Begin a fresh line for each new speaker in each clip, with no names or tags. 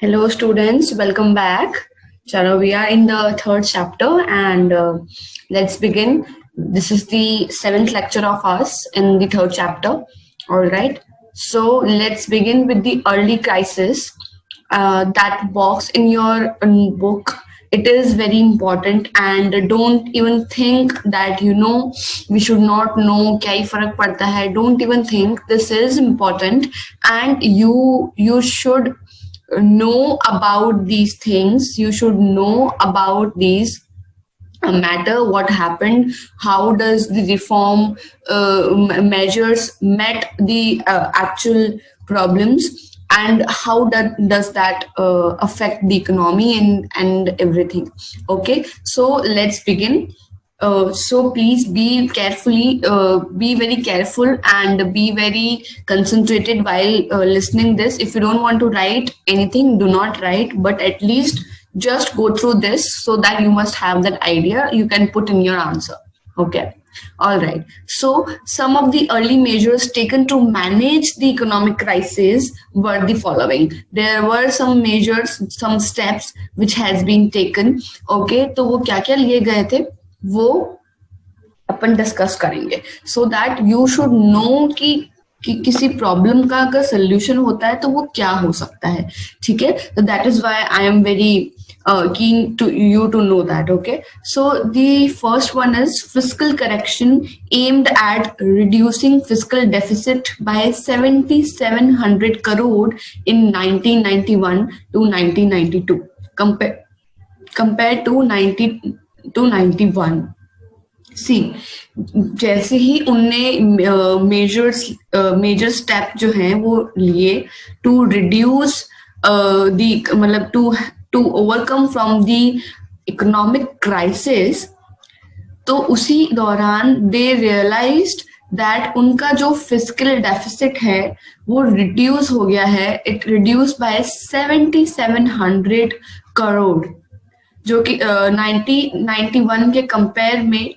Hello, students. Welcome back. Chalo, we are in the third chapter, and let's begin. This is the seventh lecture of us in the third chapter. All right. So let's begin with the early crisis. That box in your book, it is very important, and don't even think that we should not know क्या ही फर्क पड़ता है. Don't even think this is important, and you should know about these things. You should know about these matter, what happened, how does the reform measures met the actual problems, and how does that affect the economy and everything. Okay, so let's begin. So please be very careful and be very concentrated while listening this. If you don't want to write anything, do not write, but at least just go through this so that you must have that idea you can put in your answer. Okay. All right. So some of the early measures taken to manage the economic crisis were the following. There were some measures, some steps which has been taken. Okay. तो वो क्या-क्या लिए गए थे वो अपन discuss करेंगे, so that you should know कि किसी प्रॉब्लम का अगर सोल्यूशन होता है तो वो क्या हो सकता है. ठीक है, तो that is why I am very keen to you to know that. Okay, so the first one is fiscal correction aimed at reducing fiscal deficit by 7700 crore in 1991 to 1992 compared to 90 to 91. सी जैसे ही उनने major step जो हैं वो लिए to reduce the मतलब to overcome from the economic crisis, तो उसी दौरान दे रियलाइज्ड दैट उनका जो फिस्कल डेफिसिट है वो रिड्यूस हो गया है. इट रिड्यूस बाय 7700 करोड़, जो कि 1991 के कंपेयर में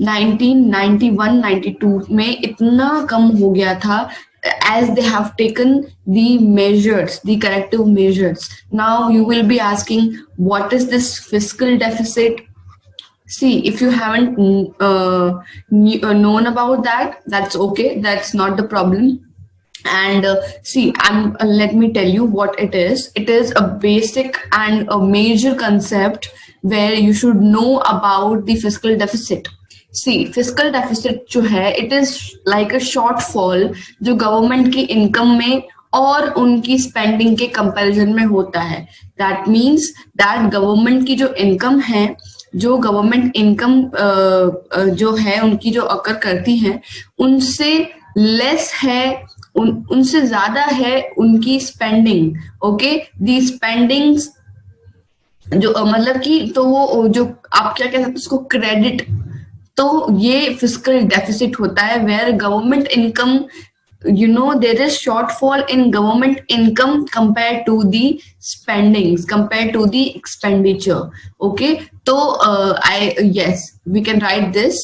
1991-92 में इतना कम हो गया था, as they have taken the measures, the corrective measures. Now you will be asking, what is this fiscal deficit? See, if you haven't known about that, that's okay, that's not the problem. And see, let me tell you what it is. It is a basic and a major concept where you should know about the fiscal deficit. See, fiscal deficit जो है, it is like a shortfall जो government की income में और उनकी spending के comparison में होता है. दैट मीन्स दैट गवर्नमेंट की जो इनकम है, जो गवर्नमेंट इनकम जो है उनकी जो अकर करती है उनसे लेस है, उनसे ज्यादा है उनकी स्पेंडिंग. ओके, दी स्पेंडिंग्स जो मतलब कि तो वो जो आप क्या कह सकते हैं उसको क्रेडिट, तो ये फिस्कल डेफिसिट होता है where government income there is shortfall in government income compared to the spendings, compared to the expenditure. Okay, so yes, we can write this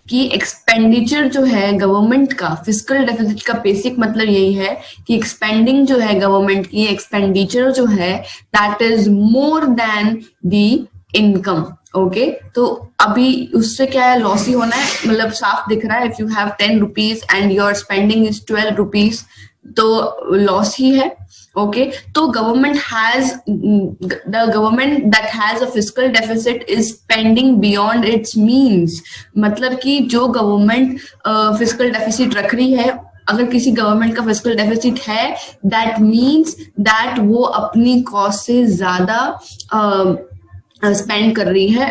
कि एक्सपेंडिचर जो है गवर्नमेंट का, फिस्कल डेफिसिट का basic मतलब यही है कि एक्सपेंडिंग जो है गवर्नमेंट की, एक्सपेंडिचर जो है that is more than the income. Okay, तो अभी उससे क्या है, लॉस ही होना है, मतलब साफ दिख रहा है. If you have 10 rupees and your spending is 12 rupees तो लॉस ही है. Okay, so government that has a fiscal deficit is spending beyond its means. मतलब कि जो गवर्नमेंट फिस्कल डेफिसिट रख रही है, अगर किसी गवर्नमेंट का फिस्कल डेफिसिट है, दैट मीन्स दैट वो अपनी कॉस्ट से ज्यादा स्पेंड कर रही है,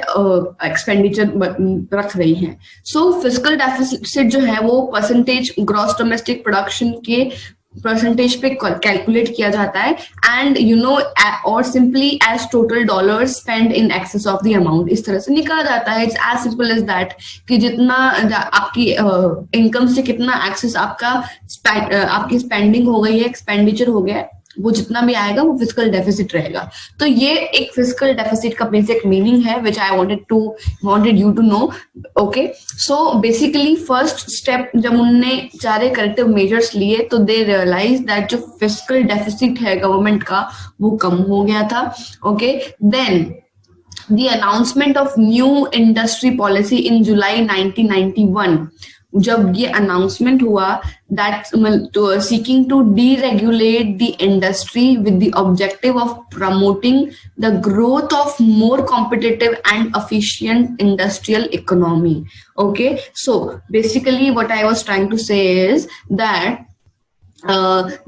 एक्सपेंडिचर रख रही है. सो फिस्कल डेफिसिट जो है वो परसेंटेज ग्रॉस डोमेस्टिक प्रोडक्शन के परसेंटेज पे कैलकुलेट किया जाता है, एंड और simply as total dollar spend in excess of the amount, इस तरह से निकाला जाता है. It's as simple as that कि जितना आपकी इनकम से कितना एक्सेस आपका आपकी स्पेंडिंग हो गई है, एक्सपेंडिचर हो गया है, वो जितना भी आएगा वो फिजिकल डेफिसिट रहेगा। तो ये एक फिजिकल डेफिसिट का बेसिक मीनिंग है which I wanted you to know. Okay, so basically first step जब उनने सारे करेक्टिव मेजर्स लिए तो दे रियलाइज दैट जो फिजिकल डेफिसिट है गवर्नमेंट का वो कम हो गया था। Okay, then the announcement of new industry policy in July 1991, जब ये announcement हुआ that seeking to deregulate the industry with the objective of promoting the growth of more competitive and efficient industrial economy. Okay, so basically what I was trying to say is that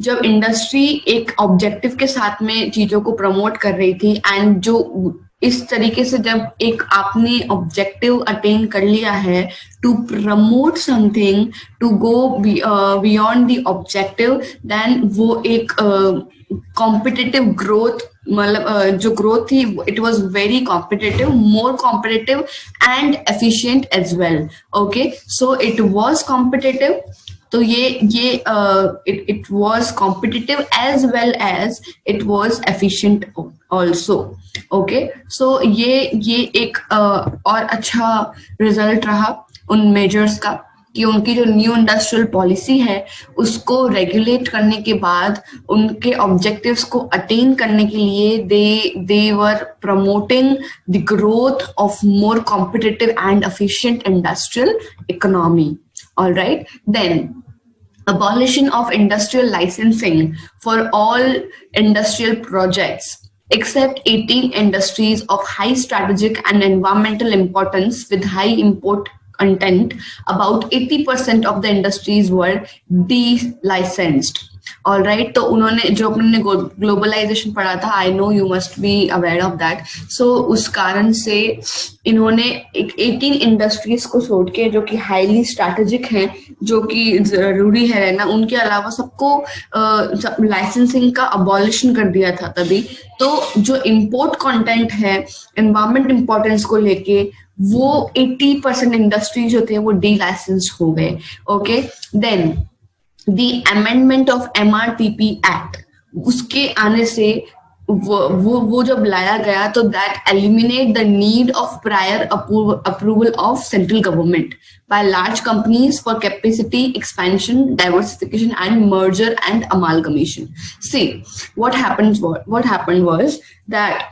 जब industry एक objective के साथ में चीजों को promote कर रही थी एंड जो इस तरीके से जब एक आपने ऑब्जेक्टिव अटेन कर लिया है to promote something to go beyond the objective, then वो एक कॉम्पिटिटिव ग्रोथ, मतलब जो ग्रोथ थी it was very competitive, more competitive and efficient as well. Okay, so it was competitive, तो ये it was competitive as well as it was efficient also. Okay, so ये एक और अच्छा रिजल्ट रहा उन मेजर्स का कि उनकी जो न्यू इंडस्ट्रियल पॉलिसी है उसको रेगुलेट करने के बाद उनके ऑब्जेक्टिव्स को अटेन करने के लिए they were promoting the growth of more competitive and efficient industrial economy. All right, then abolition of industrial licensing for all industrial projects except 18 industries of high strategic and environmental importance with high import content. About 80% of the industries were delicensed. All right, तो उन्होंने जो अपने globalisation पढ़ा था, I know you must be aware of that, so उस कारण से इन्होंने 18 इंडस्ट्रीज को छोड़ के जो कि हाईली स्ट्रैटेजिक हैं, जो कि जरूरी है रहना, उनके अलावा सबको लाइसेंसिंग का अबॉलिशन कर दिया था तभी। तो जो इम्पोर्ट कंटेंट है एनवायरमेंट इम्पोर्टेंस को लेके वो 80% इंडस्ट्रीज जो थे वो डी लाइसेंस हो गए। Okay, then the amendment of MRTP Act, उसके आने से वो जब लाया गया तो that eliminate the need of prior approval of central government by large companies for capacity expansion, diversification and merger and amalgamation. See, what happened was that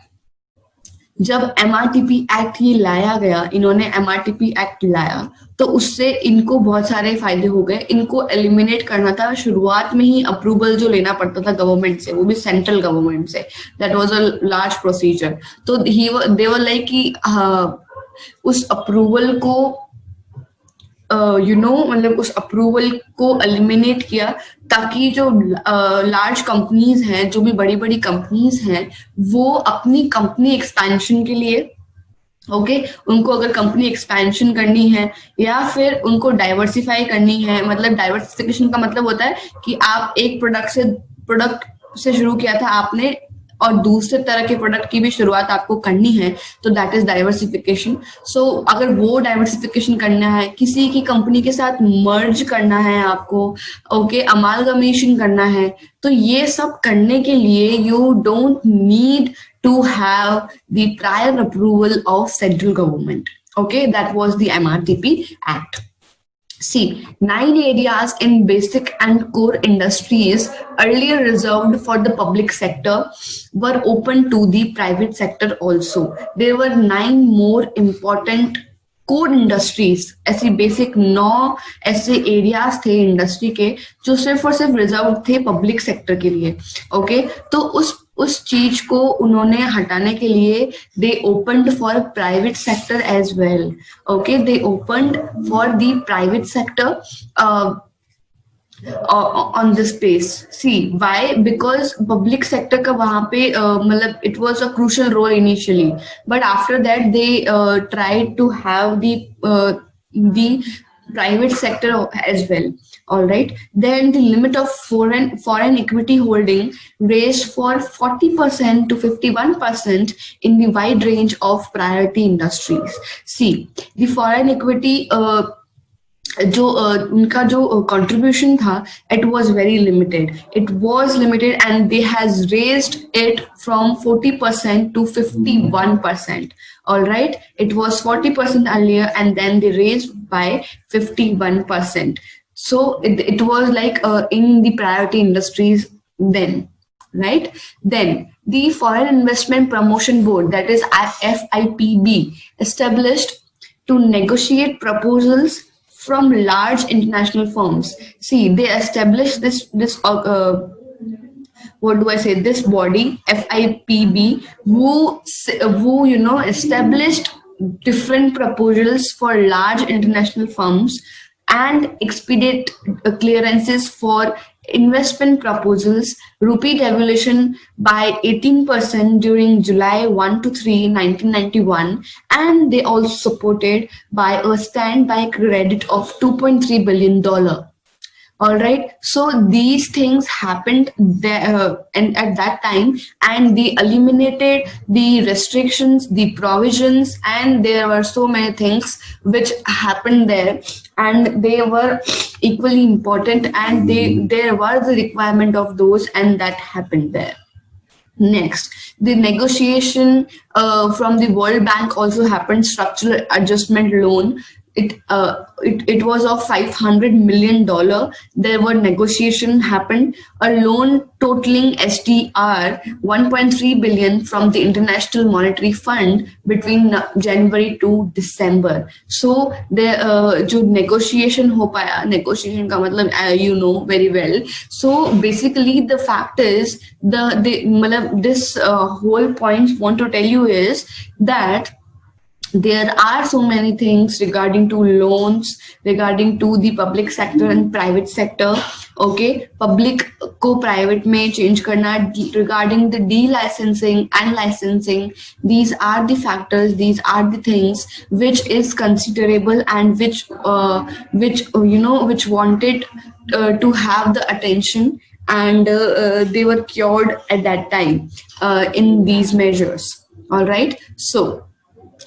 जब MRTP act ये लाया गया, इन्होंने MRTP एक्ट लाया तो उससे इनको बहुत सारे फायदे हो गए। इनको एलिमिनेट करना था, शुरुआत में ही अप्रूवल जो लेना पड़ता था गवर्नमेंट से, वो भी सेंट्रल गवर्नमेंट से, that was a large procedure. तो दे वर लाइक कि उस अप्रूवल को मतलब उस अप्रूवल को एलिमिनेट किया ताकि जो लार्ज कंपनीज हैं, जो भी बड़ी बड़ी कंपनीज हैं, वो अपनी कंपनी एक्सपेंशन के लिए उनको अगर कंपनी एक्सपेंशन करनी है या फिर उनको डाइवर्सिफाई करनी है, मतलब डाइवर्सिफिकेशन का मतलब होता है कि आप एक प्रोडक्ट से शुरू किया था आपने और दूसरे तरह के प्रोडक्ट की भी शुरुआत आपको करनी है, तो दैट इज डाइवर्सिफिकेशन। सो अगर वो डाइवर्सिफिकेशन करना है, किसी की कंपनी के साथ मर्ज करना है आपको, अमालगमेशन करना है, तो ये सब करने के लिए you don't need to have the prior approval of central government. Okay, that was the MRTP Act. See, 9 areas in basic and core industries earlier reserved for the public sector were open to the private sector also. There were 9 more important core industries, ऐसी basic 9 ऐसे areas थे industry के जो सिर्फ और सिर्फ reserve थे public sector के लिए। ओके, तो उस चीज को उन्होंने हटाने के लिए they opened for private sector as well. Okay, they opened for the private sector on this space. See, why? Because public sector का वहाँ पे मतलब it was a crucial role initially, but after that they tried to have the private sector as well. All right, then the limit of foreign equity holding raised for 40% to 51% in the wide range of priority industries. See, the foreign equity जो उनका जो contribution था, it was very limited. It was limited and they has raised it from 40% to 51%. All right, it was 40% earlier and then they raised by 51%. So it was like in the priority industries then, right? Then the Foreign Investment Promotion Board, that is FIPB, established to negotiate proposals from large international firms. See, they established what do I say? This body, FIPB, who established different proposals for large international firms and expedite clearances for investment proposals, rupee devaluation by 18% during July 1 to 3, 1991, and they also supported by a standby credit of $2.3 billion. All right, so these things happened there and at that time, and they eliminated the restrictions, the provisions, and there were so many things which happened there, and they were equally important, and there were the requirement of those, and that happened there. Next, the negotiation from the World Bank also happened. Structural adjustment loan. It was of $500 million. There were negotiation happened. A loan totaling SDR 1.3 billion from the International Monetary Fund between January to December. So the जो negotiation हो पाया, negotiation का मतलब you know very well. So basically the fact is मतलब this whole point want to tell you is that there are so many things regarding to loans, regarding to the public sector and private sector. Okay, public को private में change करना, regarding the delicensing and licensing. These are the factors, these are the things which is considerable and which wanted to have the attention, and they were cured at that time in these measures. All right, so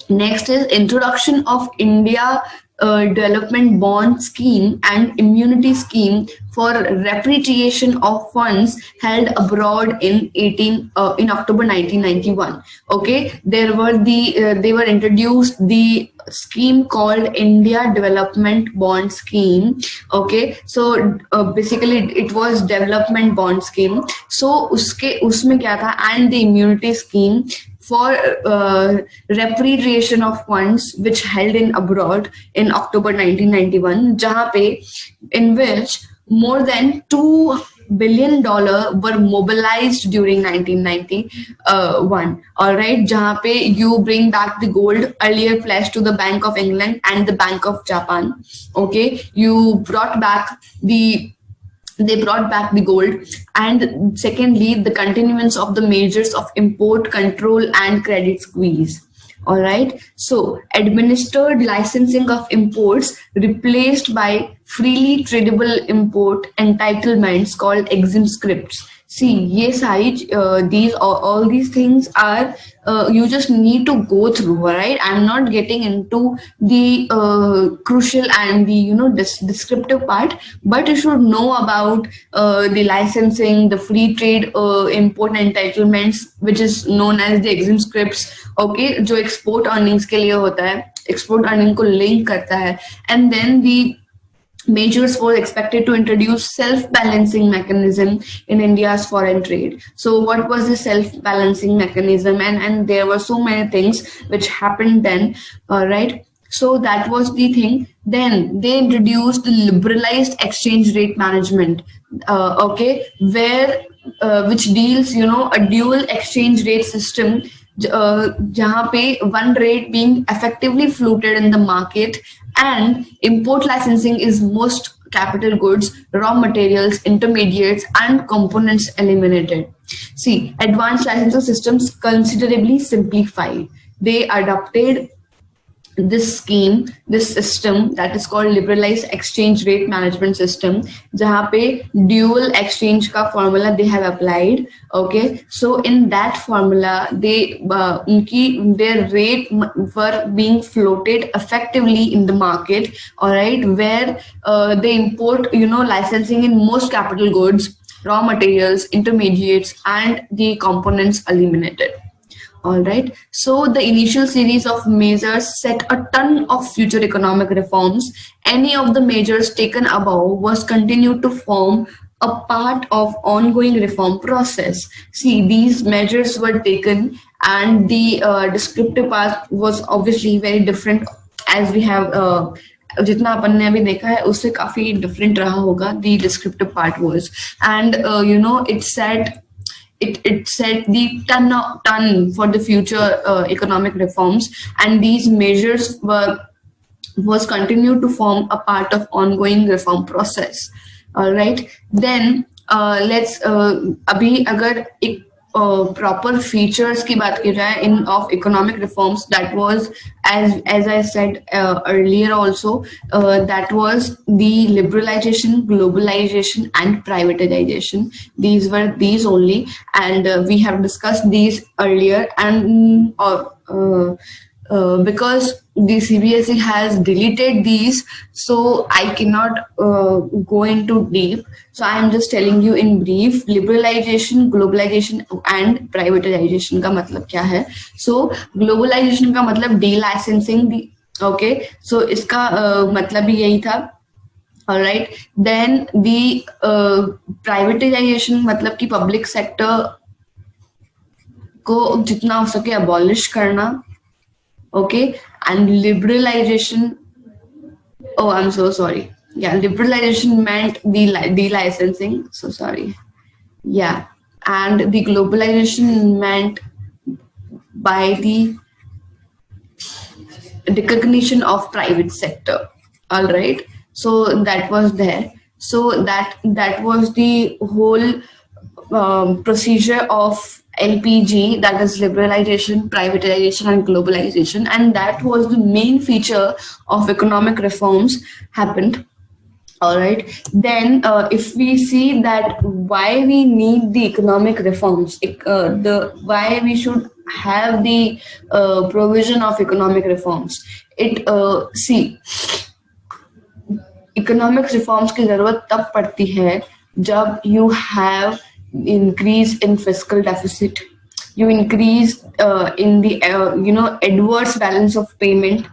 next is introduction of India Development Bond Scheme and Immunity Scheme for repatriation of funds held abroad in October 1991. Okay, they were introduced the scheme called India Development Bond Scheme. Okay, so basically it was development bond scheme. So उसमें क्या था, and the immunity scheme for repatriation of funds which held in abroad in October 1991, जहाँ पे in which more than $2 billion were mobilized during 1991. All right, जहाँ पे you bring back the gold earlier pledged to the Bank of England and the Bank of Japan. Okay, they brought back the gold, and secondly the continuance of the measures of import control and credit squeeze. All right, so administered licensing of imports replaced by freely tradable import entitlements called exempt scripts. See, yes, all these things are you just need to go through. All right, I'm not getting into the crucial and the descriptive part, but you should know about the licensing, the free trade import entitlements, which is known as the exempt scripts. Okay, जो export earnings के लिए होता है, export earning को link करता है, and then the measures were expected to introduce self-balancing mechanism in India's foreign trade. So what was the self-balancing mechanism? And there were so many things which happened then. Right, so that was the thing. Then they introduced the liberalized exchange rate management. Okay, where which deals a dual exchange rate system, जहाँ पे one rate being effectively floated in the market, and import licensing is most capital goods, raw materials, intermediates, and components eliminated. See, advanced licensing systems considerably simplified. They adopted this scheme, this system that is called liberalized exchange rate management system, जहाँ पे dual exchange का formula they have applied. Okay, so in that formula they उनकी their rate were being floated effectively in the market, all right, where they import, you know, licensing in most capital goods, raw materials, intermediates, and the components eliminated. All right. So the initial series of measures set a ton of future economic reforms. Any of the measures taken above was continued to form a part of ongoing reform process. See, these measures were taken, and the descriptive part was obviously very different, as we have जितना अपन ने अभी देखा है उससे काफी different रहा होगा. The descriptive part was, and you know, it set the ton for the future economic reforms, and these measures was continued to form a part of ongoing reform process. All right, then let's अभी अगर एक proper features की बात की जाए in of economic reforms, that was, as I said earlier also, that was the liberalization, globalization, and privatization. These were these only, and we have discussed these earlier, and because the CBSE has deleted these, so I cannot go into deep. So I am just telling you in brief, liberalization, globalization, and privatization का मतलब क्या है. So globalization का मतलब delicensing the, okay, so इसका मतलब भी यही था. All right, then the privatization मतलब कि public sector को जितना हो सके abolish करना. Okay, and liberalization, oh, I'm so sorry. Yeah, liberalization meant the delicensing. So sorry. Yeah, and the globalization meant by the recognition of private sector. All right, so that was there. So that was the whole procedure of LPG, that is liberalization, privatization, and globalization, and that was the main feature of economic reforms happened. All right, then if we see that why we need the economic reforms, the why we should have the provision of economic reforms, it see, economic reforms की जरूरत तब पड़ती है जब you have increase in fiscal deficit, you increase in the you know, adverse balance of payment.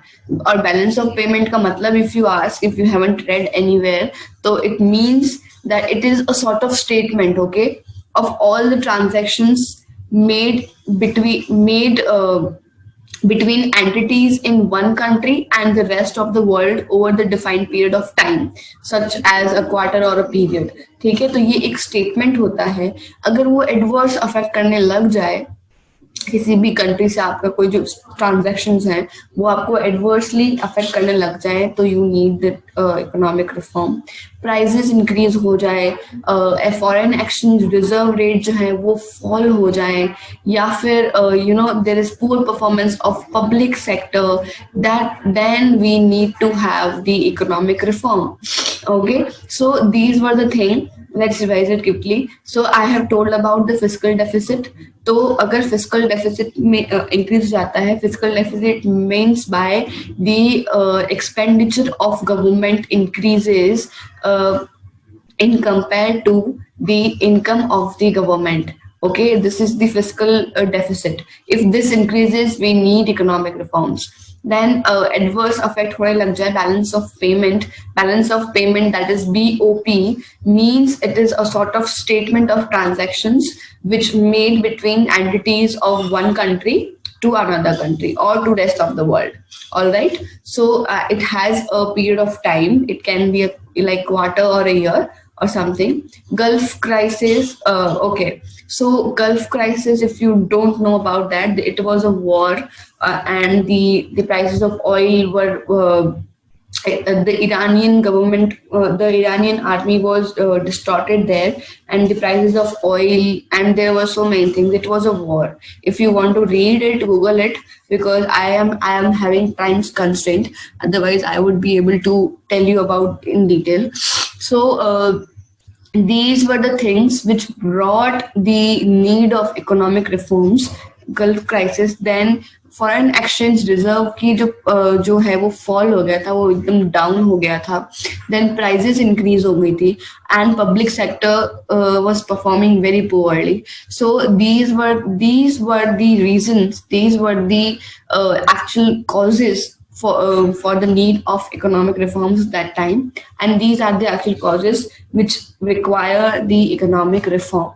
Or balance of payment का मतलब, if you ask, if you haven't read anywhere, so it means that it is a sort of statement, okay, of all the transactions made between entities in one country and the rest of the world over the defined period of time, such as a quarter or a period. ठीक है, तो ये एक statement होता है. अगर वो adverse affect करने लग जाए किसी भी कंट्री से, आपका कोई जो ट्रांजैक्शंस हैं वो आपको एडवर्सली अफेक्ट करने लग जाए, तो you need the economic reform. Prices increase हो जाए, फॉरेन एक्सचेंज रिजर्व रेट जो है वो फॉल हो जाए, या फिर you know, there is poor performance of public sector, that then we need to have the economic reform. Okay, so these were the thing. Let's revise it quickly. So I have told about the fiscal deficit. तो अगर fiscal deficit में increase जाता है, fiscal deficit means by the expenditure of government increases in compared to the income of the government. Okay, this is the fiscal deficit. If this increases, we need economic reforms. Then adverse effect होने लग जाए balance of payment. Balance of payment, that is BOP, means it is a sort of statement of transactions which made between entities of one country to another country or to rest of the world. All right, so it has a period of time. It can be like quarter or a year or something. Gulf crisis, okay, so Gulf crisis, if you don't know about that, it was a war, and the prices of oil were the Iranian government, the Iranian army was distorted there, and the prices of oil, and there were so many things. It was a war. If you want to read it, Google it, because I am having time constraint. Otherwise, I would be able to tell you about in detail. So. These were the things which brought the need of economic reforms, Gulf crisis. Then foreign exchange reserve की जो है वो fall हो गया था, वो एकदम down हो गया था. देन प्राइजेस इंक्रीज हो गई थी and public sector was performing very poorly. So these were the reasons, these were the actual causes for the need of economic reforms at that time, and these are the actual causes which require the economic reform.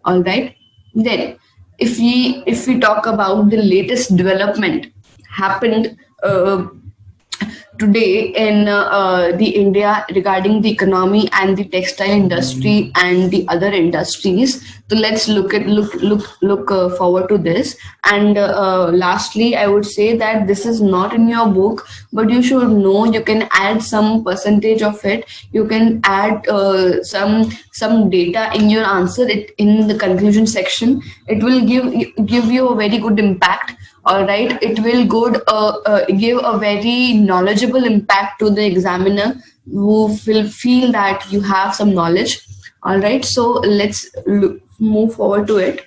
All right. Then if we talk about the latest development happened today in the India regarding the economy and the textile industry and the other industries. So let's look forward to this. And lastly, I would say that this is not in your book, but you should know. You can add some percentage of it. You can add some data in your answer. It in the conclusion section. It will give you a very good impact. All right, it will give a very knowledgeable impact to the examiner, who will feel that you have some knowledge. All right, so let's move forward to it.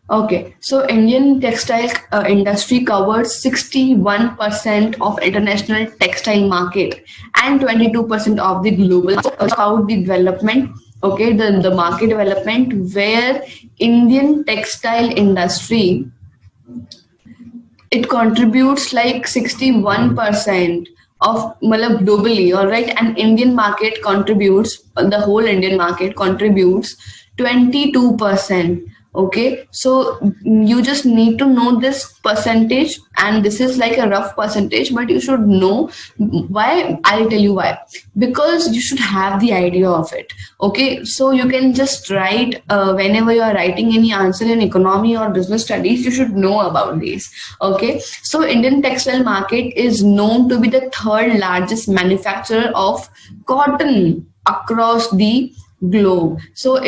Okay, so Indian textile industry covers 61% of international textile market and 22% of the global. About the development, okay, the market development, where Indian textile industry, it contributes like 61% of globally, all right, and Indian market contributes, the whole Indian market contributes 22%. Okay, so you just need to know this percentage, and this is like a rough percentage, but you should know why. I'll tell you why. Because you should have the idea of it. Okay, so you can just write whenever you are writing any answer in economy or business studies, you should know about these. Okay, so Indian textile market is known to be the third largest manufacturer of cotton across the globe. So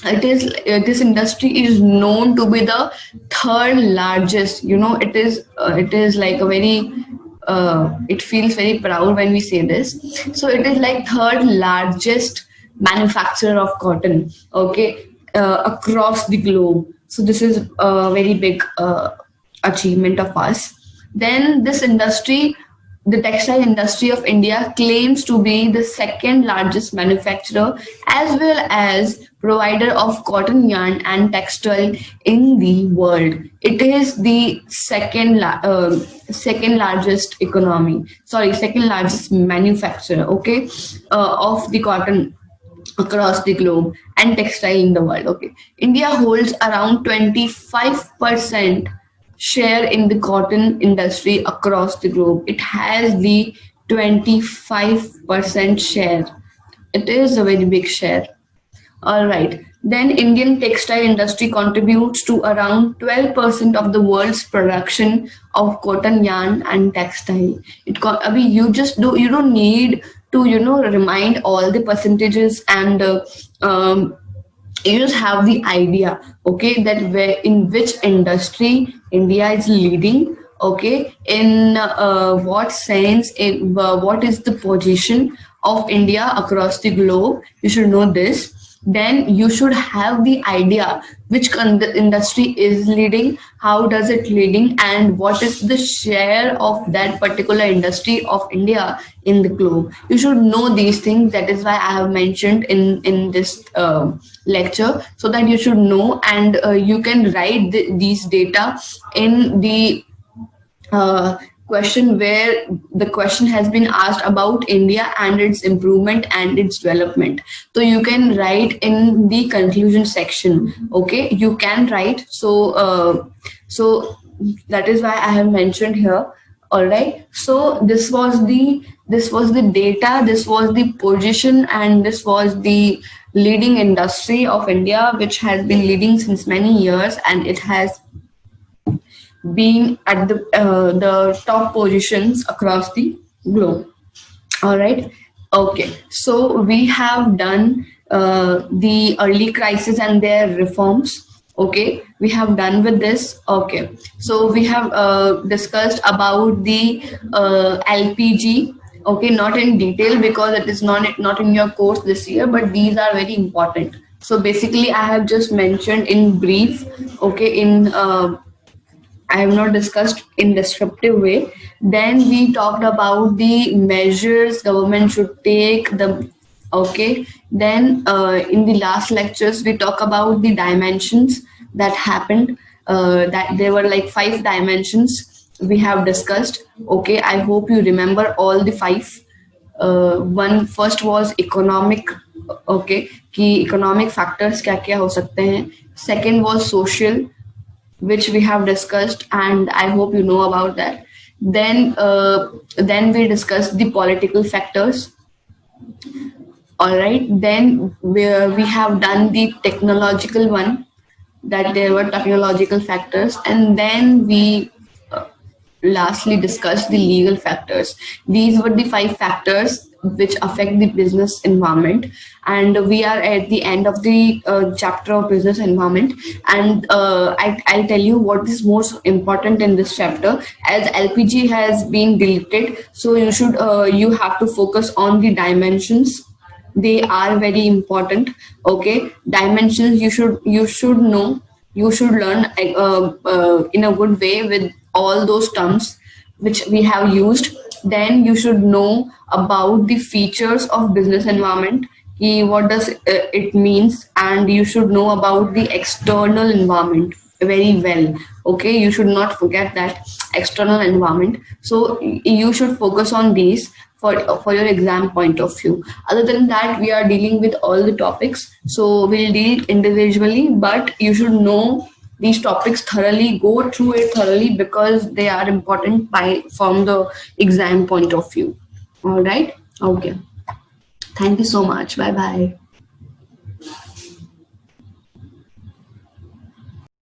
this industry is known to be the third largest. It is like a very it feels very proud when we say this. So it is like third largest manufacturer of cotton, okay, across the globe. So this is a very big achievement of us. Then this industry, the textile industry of India, claims to be the second largest manufacturer as well as provider of cotton yarn and textile in the world. It is the second largest economy. Sorry, second largest manufacturer. Okay, of the cotton across the globe and textile in the world. Okay, India holds around 25% share in the cotton industry across the globe. It has the 25% share. It is a very big share. All right. Then Indian textile industry contributes to around 12% of the world's production of cotton yarn and textile. You don't need to remind all the percentages, and you just have the idea, okay, that where in which industry India is leading, okay, in what sense, in what is the position of India across the globe. You should know this. Then you should have the idea which industry is leading, how does it leading, and what is the share of that particular industry of India in the globe. You should know these things. That is why I have mentioned in this lecture, so that you should know, and you can write these data in the question where the question has been asked about India and its improvement and its development. So you can write in the conclusion section. Okay, you can write. So that is why I have mentioned here. All right. So this was the data. This was the position, and this was the leading industry of India, which has been leading since many years, and it has been at the top positions across the globe. All right. Okay. So we have done the early crisis and their reforms. Okay. We have done with this. Okay. So we have discussed about the LPG. Okay. Not in detail because it is not in your course this year, but these are very important. So basically, I have just mentioned in brief. Okay. I have not discussed in descriptive way. Then we talked about the measures government should take. Okay. Then in the last lectures we talk about the dimensions that happened. That there were like 5 dimensions we have discussed. Okay. I hope you remember all the 5. One first was economic. Okay. कि economic factors क्या क्या हो सकते हैं. Second was social, which we have discussed, and I hope you know about that. Then we discussed the political factors. All right. Then we have done the technological one, that there were technological factors, and then we lastly discussed the legal factors. These were the 5 factors which affect the business environment, and we are at the end of the chapter of business environment. And I'll tell you what is most important in this chapter. As LPG has been deleted, so you have to focus on the dimensions. They are very important. Okay, dimensions you should know, you should learn in a good way with all those terms which we have used. Then you should know about the features of business environment, what does it means, and you should know about the external environment very well. Okay, you should not forget that external environment. So you should focus on these for your exam point of view. Other than that, we are dealing with all the topics, so we'll deal individually, but you should know these topics thoroughly, go through it thoroughly, because they are important from the exam point of view. All right. Okay. Thank you so much. Bye bye.